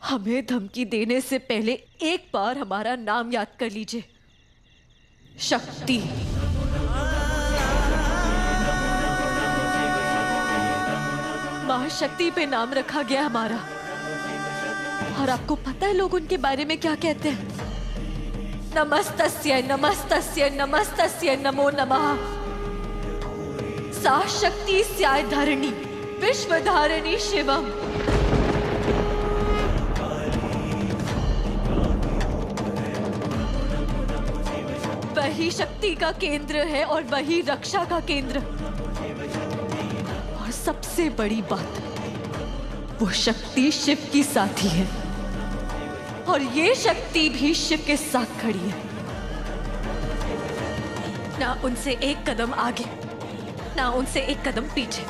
हमें धमकी देने से पहले एक बार हमारा नाम याद कर लीजिए। शक्ति। मां शक्ति पे नाम रखा गया हमारा। और आपको पता है लोग उनके बारे में क्या कहते हैं? नमस्तस्य नमस्तस्य नमस्तस्य नमो नमः। सा शक्ति स्याय धरणी विश्वधारिणी शिवम। वही शक्ति का केंद्र है और वही रक्षा का केंद्र। और सबसे बड़ी बात, वो शक्ति शिव की साथी है और ये शक्ति भी शिव के साथ खड़ी है। ना उनसे एक कदम आगे, ना उनसे एक कदम पीछे,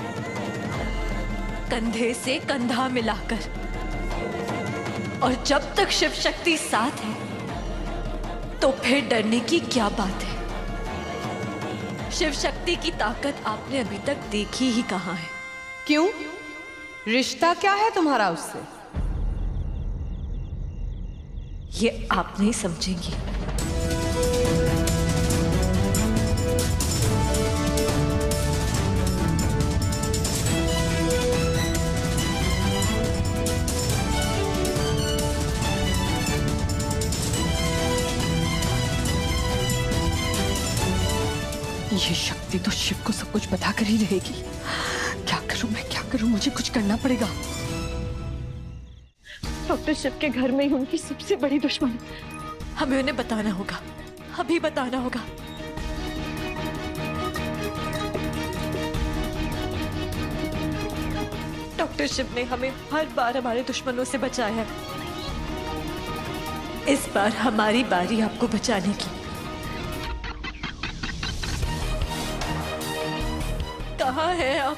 कंधे से कंधा मिलाकर। और जब तक शिव शक्ति साथ है तो फिर डरने की क्या बात है? शिव शक्ति की ताकत आपने अभी तक देखी ही कहां है। क्यों? रिश्ता क्या है तुम्हारा उससे? ये आप नहीं समझेंगी। ये शक्ति तो शिव को सब कुछ बता कर ही रहेगी। क्या करूं मैं, क्या करूं? मुझे कुछ करना पड़ेगा। डॉक्टर शिव के घर में ही उनकी सबसे बड़ी दुश्मन। हमें उन्हें बताना होगा, अभी बताना होगा। डॉक्टर शिव ने हमें हर बार हमारे दुश्मनों से बचाया है। इस बार हमारी बारी आपको बचाने की। कहाँ हैं आप?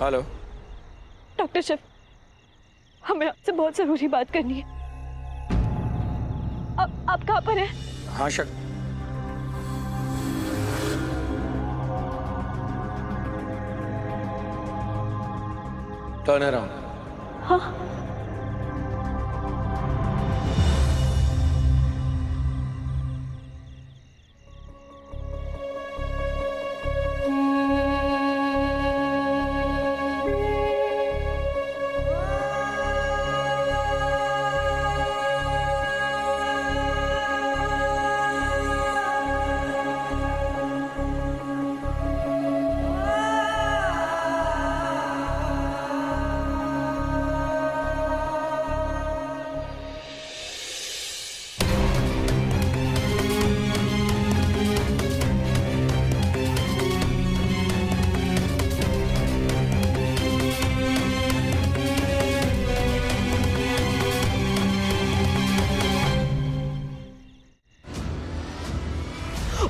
हेलो डॉक्टर शिव, हमें आपसे बहुत जरूरी बात करनी है। आप कहाँ पर हैं? हाँ टर्न अराउंड। हाँ।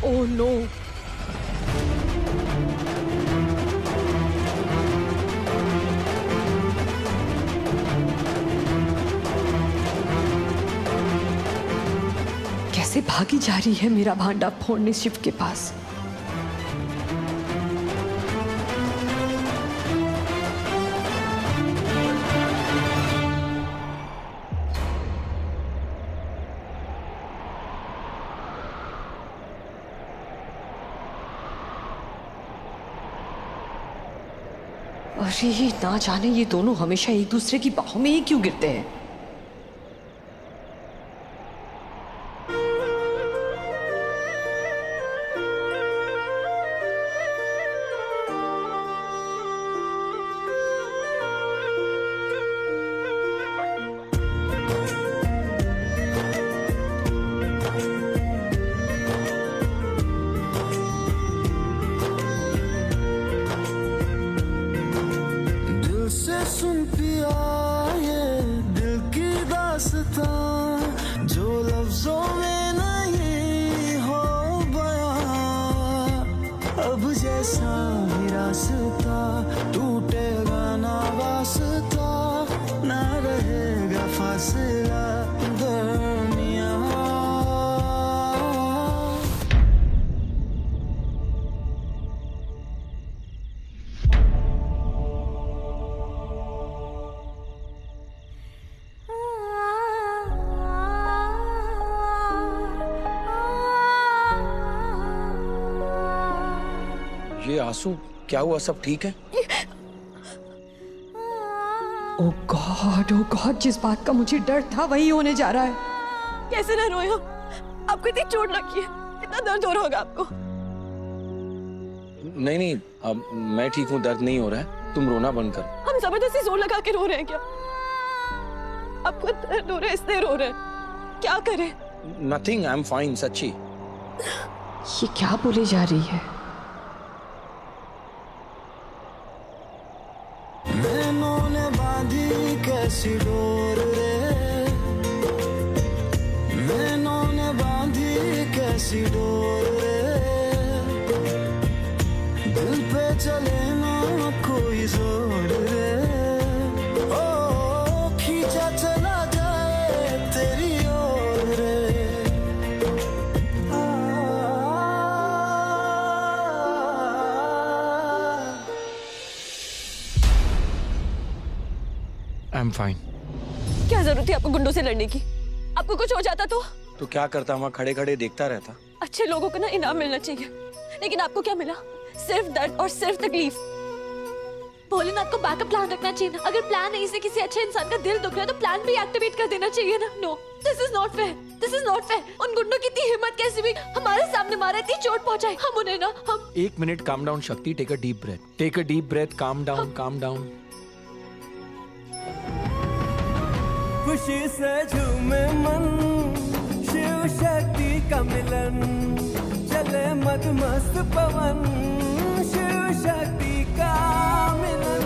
Oh no! कैसे भागी जा रही है मेरा भांडा फोड़ने शिव के पास। अरे ना जाने ये दोनों हमेशा एक दूसरे की बाहों में ही क्यों गिरते हैं। सुन पिया ये दिल साही रास्ता, टूटेगा ना वास्ता, ना रहेगा फासला दरमियां। ये आंसू क्या हुआ? सब ठीक है? ओ गॉड, जिस बात का मुझे डर था वही होने जा रहा है। कैसे ना रोए हो? आपको इतनी चोट लगी है, इतना दर्द हो रहा होगा आपको। नहीं, अब मैं ठीक हूँ, दर्द नहीं हो रहा है। तुम रोना बंद कर। हम जबरदस्ती जोर लगा के रो रहे हैं क्या? आपको दर्द हो रहा है इसलिए रो रहे हैं, क्या करें? Nothing, I am fine. सच्ची। ये क्या बोली जा रही है? नैनों ने बांधी कैसी डोर रे, नैनों ने बांधी कैसी डोर रे, दिल पे चले ना कोई जोर रे, ओ खींचा चला जाए तेरी ओर रे। I am fine. क्या जरूरत थी आपको गुंडों से लड़ने की? आपको कुछ हो जाता तो क्या करता? वहां खड़े खड़े देखता रहता। अच्छे लोगों को ना इनाम मिलना चाहिए, लेकिन आपको क्या मिला? सिर्फ दर्द और सिर्फ तकलीफ। भोलेनाथ को बैकअप प्लान रखना चाहिए ना। अगर प्लान ए से किसी अच्छे इंसान का दिल दुख रहा है तो प्लान भी एक्टिवेट कर देना चाहिए ना। No, this is not fair, this is not fair. उन गुंडों की इतनी हिम्मत कैसे भी हमारे सामने मारा, इतनी चोट पहुंचाई। हम उन्हें ना हम 1 minute, calm down Shakti. Take a deep breath, take a deep breath. Calm down, calm down. खुशी से झूमे मन, शिव शक्ति का मिलन, चले मदमस्त पवन, शिव शक्ति का मिलन।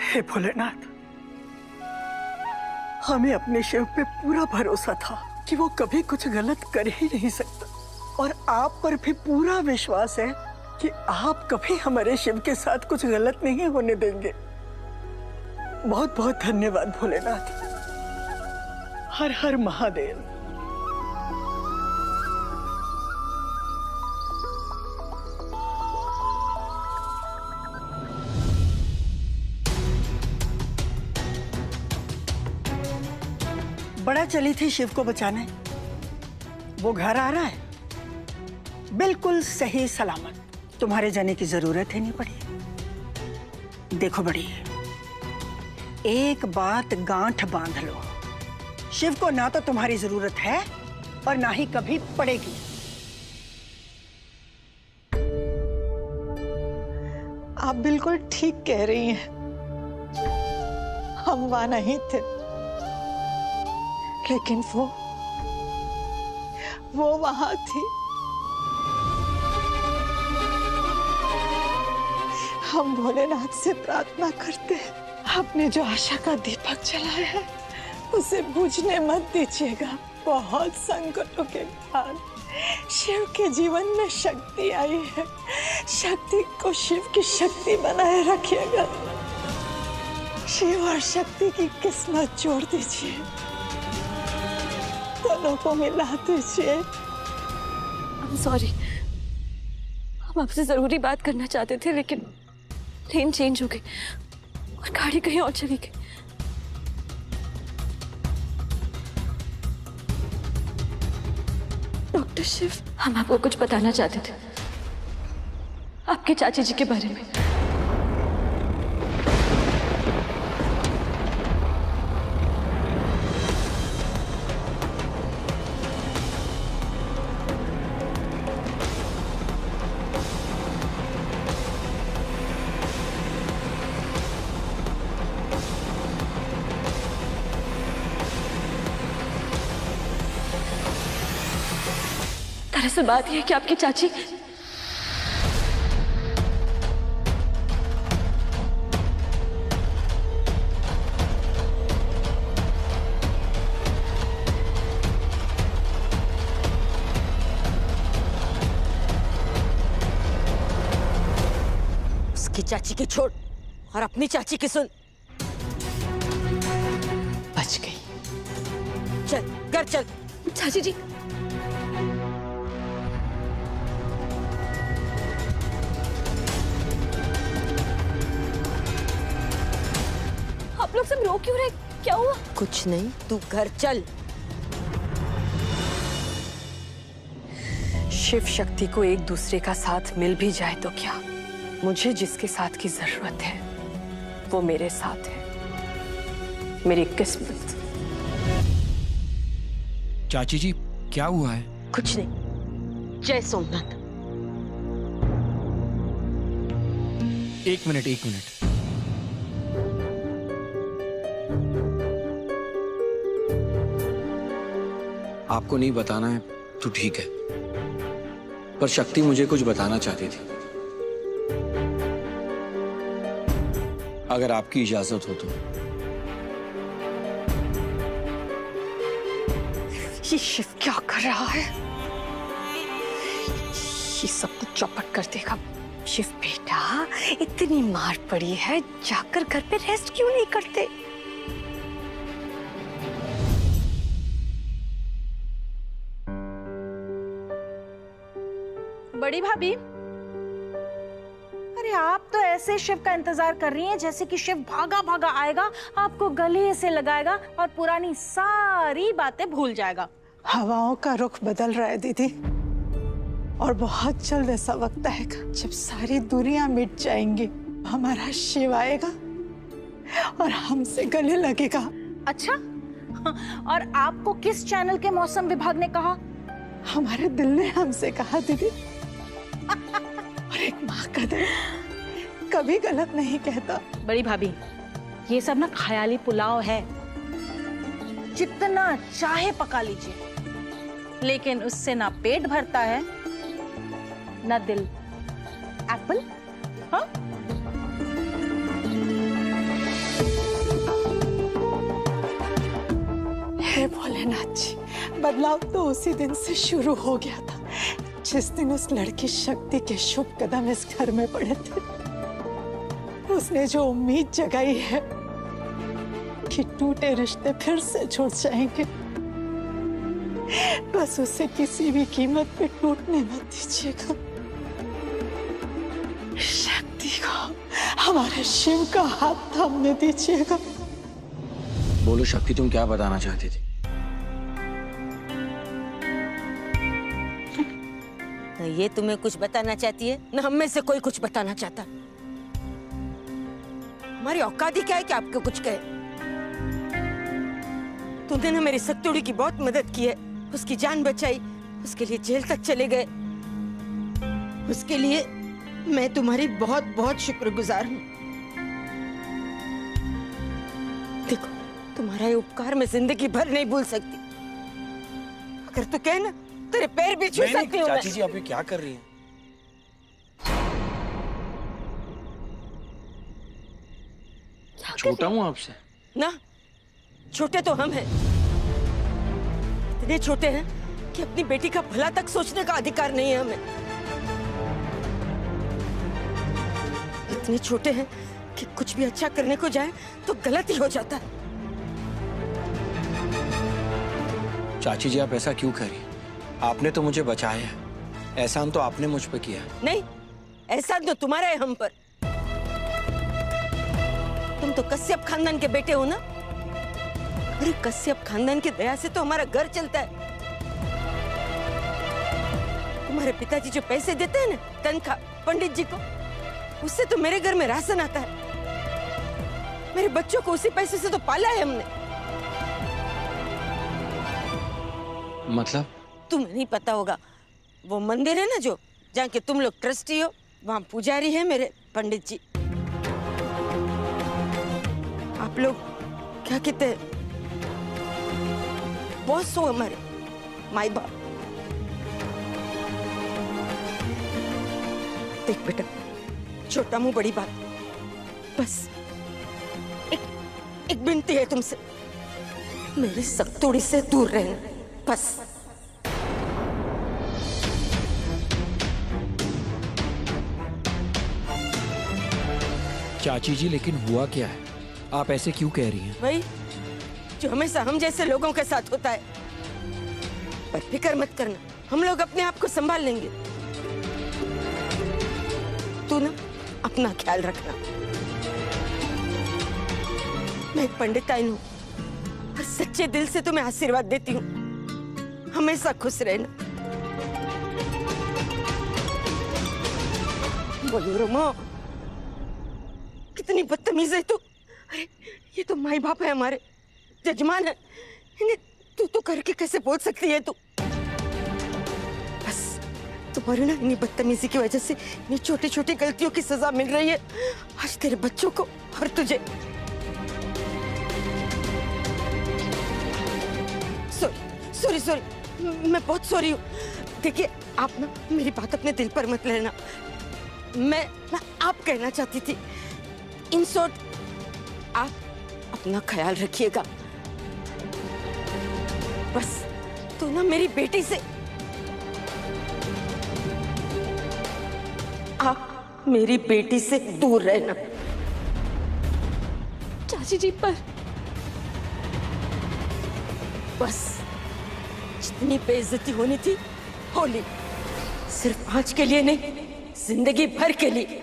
हे भोलेनाथ, हमें अपने शिव पे पूरा भरोसा था कि वो कभी कुछ गलत कर ही नहीं सकता, और आप पर भी पूरा विश्वास है कि आप कभी हमारे शिव के साथ कुछ गलत नहीं होने देंगे। बहुत बहुत धन्यवाद भोलेनाथ। हर हर महादेव। बड़ा चली थी शिव को बचाने, वो घर आ रहा है बिल्कुल सही सलामत। तुम्हारे जाने की जरूरत ही नहीं पड़ी। देखो बड़ी, एक बात गांठ बांध लो, शिव को ना तो तुम्हारी जरूरत है और ना ही कभी पड़ेगी। आप बिल्कुल ठीक कह रही हैं, हम वहां नहीं थे, लेकिन वो वहां थी। हम भोलेनाथ से प्रार्थना करते हैं, आपने जो आशा का दीपक जलाया है उसे बुझने मत दीजिएगा। बहुत संकटों के बाद शिव के जीवन में शक्ति आई है, शक्ति को शिव की शक्ति बनाए रखिएगा। शिव और शक्ति की किस्मत जोड़ दीजिए, दोनों को मिला दीजिए। I'm sorry, हम आपसे जरूरी बात करना चाहते थे, लेकिन लेन चेंज हो गई और गाड़ी कहीं और चली गई। डॉक्टर शिव, हम आपको कुछ बताना चाहते थे, आपके चाची जी के बारे में। दरअसल बात यह है कि आपकी चाची बाकी चाची की छोड़ और अपनी चाची की सुन। बच गई। चल घर चल। चाची जी, आप लोग सब रो क्यों रहे? क्या हुआ? कुछ नहीं, तू घर चल। शिव शक्ति को एक दूसरे का साथ मिल भी जाए तो क्या, मुझे जिसके साथ की जरूरत है वो मेरे साथ है, मेरी किस्मत। चाची जी क्या हुआ है? कुछ नहीं। जय सोमनाथ। एक मिनट। आपको नहीं बताना है तो ठीक है, पर शक्ति मुझे कुछ बताना चाहती थी, अगर आपकी इजाजत हो तो। ये शिव क्या कर रहा है? ये सब कुछ चौपट कर देगा। शिव बेटा, इतनी मार पड़ी है, जाकर घर पे रेस्ट क्यों नहीं करते? बड़ी भाभी, अरे आप तो ऐसे शिव का इंतजार कर रही हैं जैसे कि शिव भागा भागा आएगा, आपको गले से लगाएगा और पुरानी सारी बातें भूल जाएगा। हवाओं का रुख बदल रहा है दीदी, और बहुत जल्द ऐसा वक्त आएगा जब सारी दूरियां मिट जाएंगी। हमारा शिव आएगा और हमसे गले लगेगा। अच्छा, और आपको किस चैनल के मौसम विभाग ने कहा? हमारे दिल ने हमसे कहा दीदी। और एक माँ का दिल कभी गलत नहीं कहता। बड़ी भाभी, ये सब ना ख्याली पुलाव है, जितना चाहे पका लीजिए, लेकिन उससे ना पेट भरता है ना दिल। एप्पल? हाँ? हे भोलेनाथ जी, बदलाव तो उसी दिन से शुरू हो गया था जिस दिन उस लड़की शक्ति के शुभ कदम इस घर में पड़े थे। उसने जो उम्मीद जगाई है कि टूटे रिश्ते फिर से जुड़ जाएंगे, बस उसे किसी भी कीमत पे टूटने मत दीजिएगा। शक्ति को हमारे शिव का हाथ थामने दीजिएगा। बोलो शक्ति, तुम क्या बताना चाहती थी? न ये तुम्हें कुछ बताना चाहती है, न हम में से कोई कुछ बताना चाहता। हमारी औकात ही क्या है कि आपको कुछ कहे? तुमने ना मेरी सत्तुड़ी की बहुत मदद की है, उसकी जान बचाई, उसके लिए जेल तक चले गए। उसके लिए मैं तुम्हारी बहुत बहुत शुक्रगुजार हूँ। देखो, तुम्हारा ये उपकार मैं जिंदगी भर नहीं भूल सकती। अगर तू कहे ना, तेरे पैर भी छू सकती हूँ। चाची जी आप ये क्या कर रही हैं? छोटा हूँ आपसे? ना, छोटे तो हम हैं। इतने छोटे हैं कि अपनी बेटी का भला तक सोचने का अधिकार नहीं है हमें। इतने छोटे हैं कि कुछ भी अच्छा करने को जाए तो गलत ही हो जाता है। चाची जी आप ऐसा क्यों कर रही हैं? आपने तो मुझे बचाया है, एहसान तो आपने मुझ पर किया। नहीं, एहसान तो तुम्हारा है हम पर। तुम तो कश्यप खानदान के बेटे हो ना। अरे कश्यप खानदान की दया से तो हमारा घर चलता है। तुम्हारे पिताजी जो पैसे देते हैं ना तनख्वाह पंडित जी को, उससे तो मेरे घर में राशन आता है। मेरे बच्चों को उसी पैसे से तो पाला है हमने। मतलब? तुम्हें नहीं पता होगा, वो मंदिर है ना जो जहाँ के तुम लोग ट्रस्टी हो, वहाँ पुजारी है मेरे पंडित जी। आप लोग क्या कहते हैं, बॉस हो हमारे, माई बाप। देख बेटा, छोटा मुंह बड़ी बात, बस एक विनती है तुमसे, मेरी सख्तोड़ी से दूर रहना बस। चाची जी, लेकिन हुआ क्या है? आप ऐसे क्यों कह रही हैं? वही जो हमेशा हम जैसे लोगों के साथ होता है। पर फिक्र मत करना, हम लोग अपने आप को संभाल लेंगे। तू ना अपना ख्याल रखना। मैं एक पंडिताइन हूँ और सच्चे दिल से तुम्हें आशीर्वाद देती हूँ, हमेशा खुश रहना। बोलो रोमो, कितनी बदतमीज है तू। अरे ये तो माई बाप है, हमारे जजमान है, इन्हें तू करके कैसे बोल सकती है तू? बस तुम्हारी ना इन्हीं बदतमीजी की वजह से इन्हीं छोटी छोटी गलतियों की सजा मिल रही है आज तेरे बच्चों को और तुझे। सॉरी सॉरी, मैं बहुत सॉरी हूँ। देखिए आप ना मेरी बात अपने दिल पर मत लेना। मैं आप कहना चाहती थी, इन शॉर्ट आप अपना ख्याल रखिएगा। बस तो ना मेरी बेटी से आप मेरी बेटी से दूर रहना। चाची जी पर बस जितनी बेइज्जती होनी थी हो ली, सिर्फ आज के लिए नहीं, जिंदगी भर के लिए।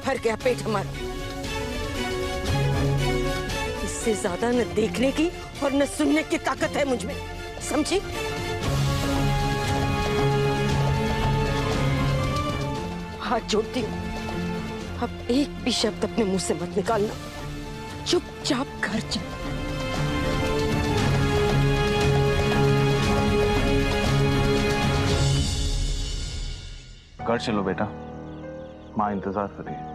भर गया पेट हमारा। इससे ज्यादा न देखने की और न सुनने की ताकत है मुझ में, समझी? हाथ जोड़ती हूँ, अब एक भी शब्द अपने मुंह से मत निकालना। चुपचाप घर चल। घर चलो बेटा, माँ इंतजार कर रही है।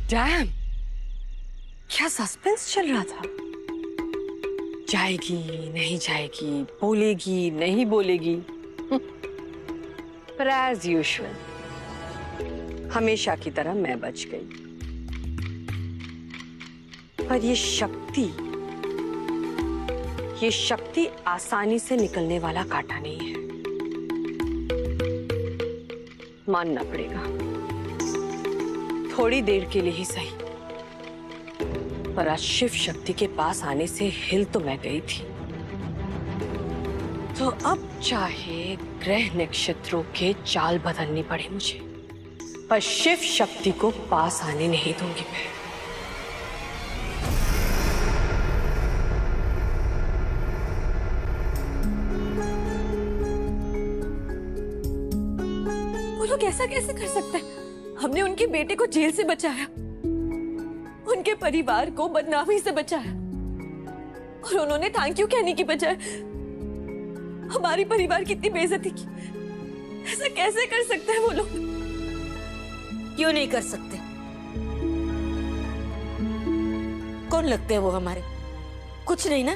डैम, क्या सस्पेंस चल रहा था। जाएगी नहीं जाएगी, बोलेगी नहीं बोलेगी। पर एज यूजुअल हमेशा की तरह मैं बच गई। पर ये शक्ति आसानी से निकलने वाला कांटा नहीं है, मानना पड़ेगा। थोड़ी देर के लिए ही सही, पर आज शिव शक्ति के पास आने से हिल तो मैं गई थी। तो अब चाहे ग्रह नक्षत्रों के चाल बदलनी पड़े मुझे, पर शिव शक्ति को पास आने नहीं दूंगी मैं। वो लोग ऐसा कैसे कर सकते हैं? हमने उनके बेटे को जेल से बचाया, उनके परिवार को बदनामी से बचाया, और उन्होंने थैंक यू कहने की बजाय हमारी परिवार की इतनी बेइज्जती की। ऐसा कैसे कर सकते हैं वो लोग? क्यों नहीं कर सकते? कौन लगते हैं वो हमारे? कुछ नहीं ना।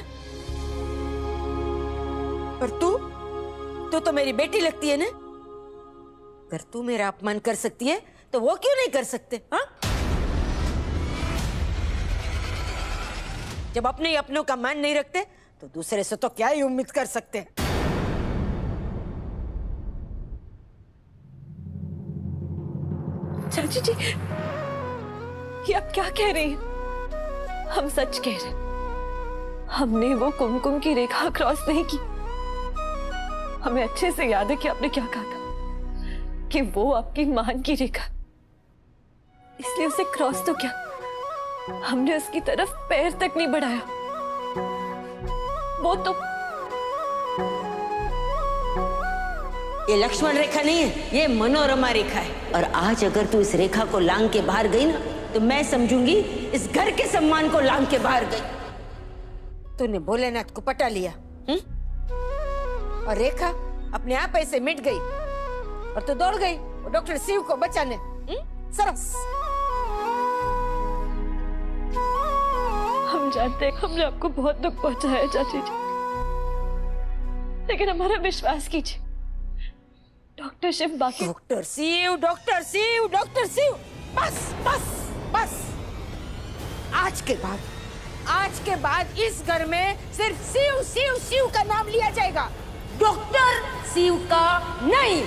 पर तू तो मेरी बेटी लगती है ना। अगर तू मेरा अपमान कर सकती है तो वो क्यों नहीं कर सकते? हाँ, जब अपने ही अपनों का मान नहीं रखते तो दूसरे से तो क्या ही उम्मीद कर सकते हैं। चाची जी, ये आप क्या कह रही हैं? हम सच कह रहे हैं। हमने वो कुमकुम की रेखा क्रॉस नहीं की। हमें अच्छे से याद है कि आपने क्या कहा था कि वो आपकी मान की रेखा, इसलिए उसे क्रॉस तो क्या, हमने उसकी तरफ पैर तक नहीं बढ़ाया। वो तो ये लक्ष्मण रेखा नहीं है, ये मनोरमा रेखा है। और आज अगर तू इस रेखा को लांग के बाहर गई ना, तो मैं समझूंगी इस घर के सम्मान को लांग के बाहर गई। तूने भोलेनाथ को पटा लिया, और रेखा अपने आप ऐसे मिट गई, और तू दौड़ गई वो डॉक्टर शिव को बचाने। सरस। हम जानते हैं हमने आपको बहुत दुख पहुंचाया है चाची जी, लेकिन हमारा विश्वास कीजिए, डॉक्टर शिव बाकी। Doctor Shiv, doctor Shiv, doctor Shiv, बस बस बस। आज के बाद इस घर में सिर्फ शिव शिव शिव का नाम लिया जाएगा, डॉक्टर शिव का नहीं।